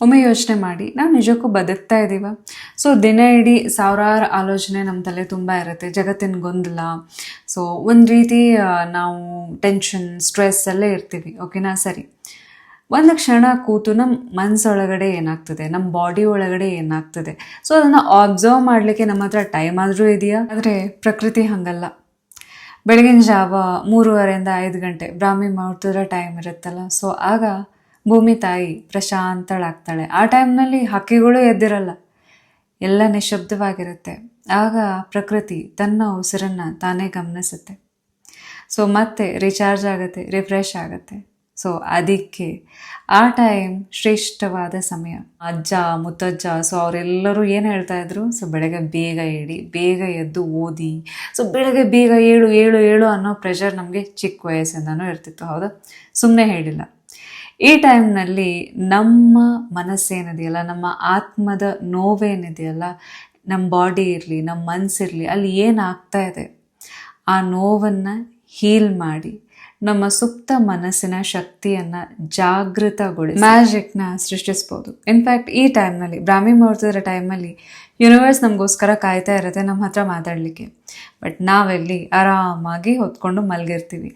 ಒಮ್ಮೆ ಯೋಚನೆ ಮಾಡಿ, ನಾವು ನಿಜಕ್ಕೂ ಬದುಕ್ತಾ ಇದ್ದೀವ? ಸೊ ದಿನ ಇಡೀ ಸಾವಿರಾರು ಆಲೋಚನೆ ನಮ್ಮ ತಲೆ ತುಂಬ ಇರುತ್ತೆ, ಜಗತ್ತಿನ ಗೊಂದಲ. ಸೊ ಒಂದು ರೀತಿ ನಾವು ಟೆನ್ಷನ್, ಸ್ಟ್ರೆಸ್ ಎಲ್ಲ ಇರ್ತೀವಿ. ಓಕೆನಾ? ಸರಿ, ಒಂದು ಕ್ಷಣ ಕೂತು ನಮ್ಮ ಮನಸ್ಸೊಳಗಡೆ ಏನಾಗ್ತದೆ, ನಮ್ಮ ಬಾಡಿ ಒಳಗಡೆ ಏನಾಗ್ತದೆ, ಸೊ ಅದನ್ನು ಅಬ್ಸರ್ವ್ ಮಾಡಲಿಕ್ಕೆ ನಮ್ಮ ಹತ್ರ ಟೈಮ್ ಆದರೂ ಇದೆಯಾ? ಆದರೆ ಪ್ರಕೃತಿ ಹಾಗಲ್ಲ. ಬೆಳಗಿನ ಜಾವ 3:30 5 ಗಂಟೆ ಬ್ರಾಹ್ಮಿ ಮುಹೂರ್ತದ ಟೈಮ್ ಇರುತ್ತಲ್ಲ, ಸೊ ಆಗ ಭೂಮಿ ತಾಯಿ ಪ್ರಶಾಂತಳಾಗ್ತಾಳೆ. ಆ ಟೈಮ್ನಲ್ಲಿ ಹಕ್ಕಿಗಳು ಎದ್ದಿರಲ್ಲ, ಎಲ್ಲ ನಿಶಬ್ದವಾಗಿರುತ್ತೆ. ಆಗ ಪ್ರಕೃತಿ ತನ್ನ ಉಸಿರನ್ನು ತಾನೇ ಗಮನಿಸುತ್ತೆ. ಸೊ ಮತ್ತೆ ರೀಚಾರ್ಜ್ ಆಗುತ್ತೆ, ರಿಫ್ರೆಶ್ ಆಗುತ್ತೆ. ಸೊ ಅದಕ್ಕೆ ಆ ಟೈಮ್ ಶ್ರೇಷ್ಠವಾದ ಸಮಯ. ಅಜ್ಜ ಮುತ್ತಜ್ಜ ಸೊ ಅವರೆಲ್ಲರೂ ಏನು ಹೇಳ್ತಾ ಇದ್ರು? ಸೊ ಬೆಳಗ್ಗೆ ಬೇಗ ಏಳಿ, ಬೇಗ ಎದ್ದು ಓದಿ. ಸೊ ಬೆಳಗ್ಗೆ ಬೇಗ ಏಳು ಏಳು ಏಳು ಅನ್ನೋ ಪ್ರೆಷರ್ ನಮಗೆ ಚಿಕ್ಕ ವಯಸ್ಸಿಂದನೂ ಇರ್ತಿತ್ತು. ಹೌದಾ? ಸುಮ್ಮನೆ ಹೇಳಿಲ್ಲ. ಈ ಟೈಮ್ನಲ್ಲಿ ನಮ್ಮ ಮನಸ್ಸೇನಿದೆಯಲ್ಲ, ನಮ್ಮ ಆತ್ಮದ ನೋವೇನಿದೆಯಲ್ಲ, ನಮ್ಮ ಬಾಡಿ ಇರಲಿ, ನಮ್ಮ ಮನಸ್ಸಿರಲಿ, ಅಲ್ಲಿ ಏನಾಗ್ತಾ ಇದೆ ಆ ನೋವನ್ನು ಹೀಲ್ ಮಾಡಿ ನಮ್ಮ ಸುಪ್ತ ಮನಸ್ಸಿನ ಶಕ್ತಿಯನ್ನು ಜಾಗೃತಗೊಳಿಸಿ ಮ್ಯಾಜಿಕ್ನ ಸೃಷ್ಟಿಸ್ಬೋದು. ಇನ್ಫ್ಯಾಕ್ಟ್ ಈ ಟೈಮ್ನಲ್ಲಿ, ಬ್ರಾಹ್ಮಿ ಮುಹೂರ್ತದ ಟೈಮಲ್ಲಿ ಯೂನಿವರ್ಸ್ ನಮಗೋಸ್ಕರ ಕಾಯ್ತಾ ಇರುತ್ತೆ ನಮ್ಮ ಹತ್ರ ಮಾತಾಡಲಿಕ್ಕೆ. ಬಟ್ ನಾವೆಲ್ಲಿ ಆರಾಮಾಗಿ ಹೊತ್ಕೊಂಡು ಮಲಗಿರ್ತೀವಿ.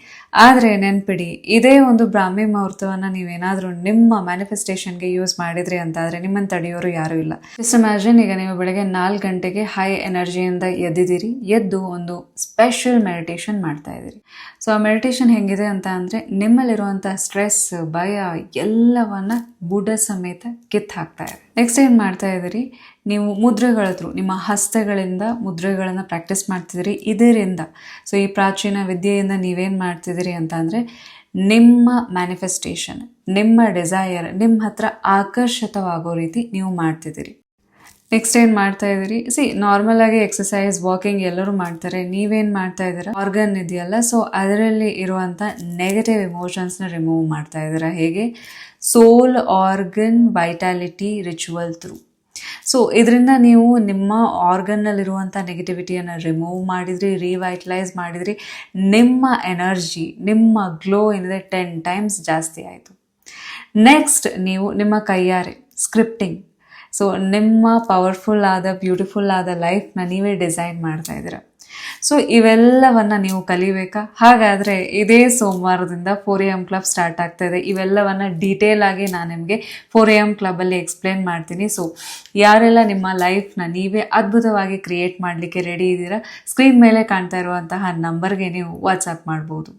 ಆದರೆ ನೆನ್ಪಿಡಿ, ಇದೇ ಒಂದು ಬ್ರಾಹ್ಮಿ ಮುಹೂರ್ತವನ್ನು ನೀವೇನಾದರೂ ನಿಮ್ಮ ಮ್ಯಾನಿಫೆಸ್ಟೇಷನ್ಗೆ ಯೂಸ್ ಮಾಡಿದ್ರಿ ಅಂತಾದರೆ ನಿಮ್ಮನ್ನು ತಡೆಯೋರು ಯಾರೂ ಇಲ್ಲ. ಜಸ್ಟ್ ಇಮ್ಯಾಜಿನ್, ಈಗ ನೀವು ಬೆಳಗ್ಗೆ 4 ಗಂಟೆಗೆ ಹೈ ಎನರ್ಜಿಯಿಂದ ಎದ್ದಿದ್ದೀರಿ. ಎದ್ದು ಒಂದು ಸ್ಪೆಷಲ್ ಮೆಡಿಟೇಷನ್ ಮಾಡ್ತಾ ಇದ್ದೀರಿ. ಸೊ ಆ ಮೆಡಿಟೇಷನ್ ಹೆಂಗಿದೆ ಅಂತ ಅಂದರೆ, ನಿಮ್ಮಲ್ಲಿರುವಂಥ ಸ್ಟ್ರೆಸ್, ಭಯ ಎಲ್ಲವನ್ನ ಬುಡ ಸಮೇತ ಕಿತ್ತು ಹಾಕ್ತಾ ಇದೆ. ನೆಕ್ಸ್ಟ್ ಏನು ಮಾಡ್ತಾ ಇದ್ದೀರಿ? ನೀವು ಮುದ್ರೆಗಳ ಥ್ರೂ, ನಿಮ್ಮ ಹಸ್ತಗಳಿಂದ ಮುದ್ರೆಗಳನ್ನು ಪ್ರಾಕ್ಟೀಸ್ ಮಾಡ್ತಿದ್ದೀರಿ. ಇದರಿಂದ, ಸೊ ಈ ಪ್ರಾಚೀನ ವಿದ್ಯೆಯಿಂದ ನೀವೇನು ಮಾಡ್ತಿದ್ದೀರಿ ಅಂತ ಅಂದರೆ, ನಿಮ್ಮ ಮ್ಯಾನಿಫೆಸ್ಟೇಷನ್, ನಿಮ್ಮ ಡಿಸೈರ್ ನಿಮ್ಮ ಹತ್ರ ಆಕರ್ಷಿತವಾಗೋ ರೀತಿ ನೀವು ಮಾಡ್ತಿದ್ದೀರಿ. ನೆಕ್ಸ್ಟ್ ಏನು ಮಾಡ್ತಾ ಇದ್ದೀರಿ? ನಾರ್ಮಲ್ ಆಗಿ ಎಕ್ಸಸೈಸ್, ವಾಕಿಂಗ್ ಎಲ್ಲರೂ ಮಾಡ್ತಾರೆ. ನೀವೇನು ಮಾಡ್ತಾ ಇದ್ದೀರಾ? ಆರ್ಗನ್ ಇದೆಯಲ್ಲ, ಸೊ ಅದರಲ್ಲಿ ಇರುವಂಥ ನೆಗೆಟಿವ್ ಎಮೋಷನ್ಸ್ನ ರಿಮೂವ್ ಮಾಡ್ತಾ ಇದ್ದೀರಾ. ಹೇಗೆ? Soul organ vitality ritual through. So ಇದರಿಂದ ನೀವು ನಿಮ್ಮ ಆರ್ಗನ್ನಲ್ಲಿರುವಂಥ ನೆಗೆಟಿವಿಟಿಯನ್ನು ರಿಮೂವ್ ಮಾಡಿದ್ರಿ, ರಿವೈಟಲೈಸ್ ಮಾಡಿದ್ರಿ. ನಿಮ್ಮ ಎನರ್ಜಿ, ನಿಮ್ಮ ಗ್ಲೋ ಏನಿದೆ 10 ಟೈಮ್ಸ್ ಜಾಸ್ತಿ ಆಯಿತು. ನೆಕ್ಸ್ಟ್ ನೀವು ನಿಮ್ಮ ಕೈಯಾರೆ ಸ್ಕ್ರಿಪ್ಟಿಂಗ್, ಸೊ ನಿಮ್ಮ ಪವರ್ಫುಲ್ ಆದ, ಬ್ಯೂಟಿಫುಲ್ ಆದ ಲೈಫ್ನ ನೀವೇ ಡಿಸೈನ್ ಮಾಡ್ತಾ ಇದ್ದೀರ. ಸೊ ಇವೆಲ್ಲವನ್ನು ನೀವು ಕಲಿಬೇಕಾ? ಹಾಗಾದರೆ ಇದೇ ಸೋಮವಾರದಿಂದ 4am ಕ್ಲಬ್ ಸ್ಟಾರ್ಟ್ ಆಗ್ತಾ ಇದೆ. ಇವೆಲ್ಲವನ್ನು ಡೀಟೇಲ್ ಆಗಿ ನಾನು ನಿಮಗೆ 4am ಕ್ಲಬ್ಬಲ್ಲಿ ಎಕ್ಸ್ಪ್ಲೇನ್ ಮಾಡ್ತೀನಿ. ಸೊ ಯಾರೆಲ್ಲ ನಿಮ್ಮ ಲೈಫ್ನ ನೀವೇ ಅದ್ಭುತವಾಗಿ ಕ್ರಿಯೇಟ್ ಮಾಡಲಿಕ್ಕೆ ರೆಡಿ ಇದ್ದೀರಾ, ಸ್ಕ್ರೀನ್ ಮೇಲೆ ಕಾಣ್ತಾ ಇರುವಂತಹ ನಂಬರ್ಗೆ ನೀವು ವಾಟ್ಸಪ್ ಮಾಡ್ಬೋದು.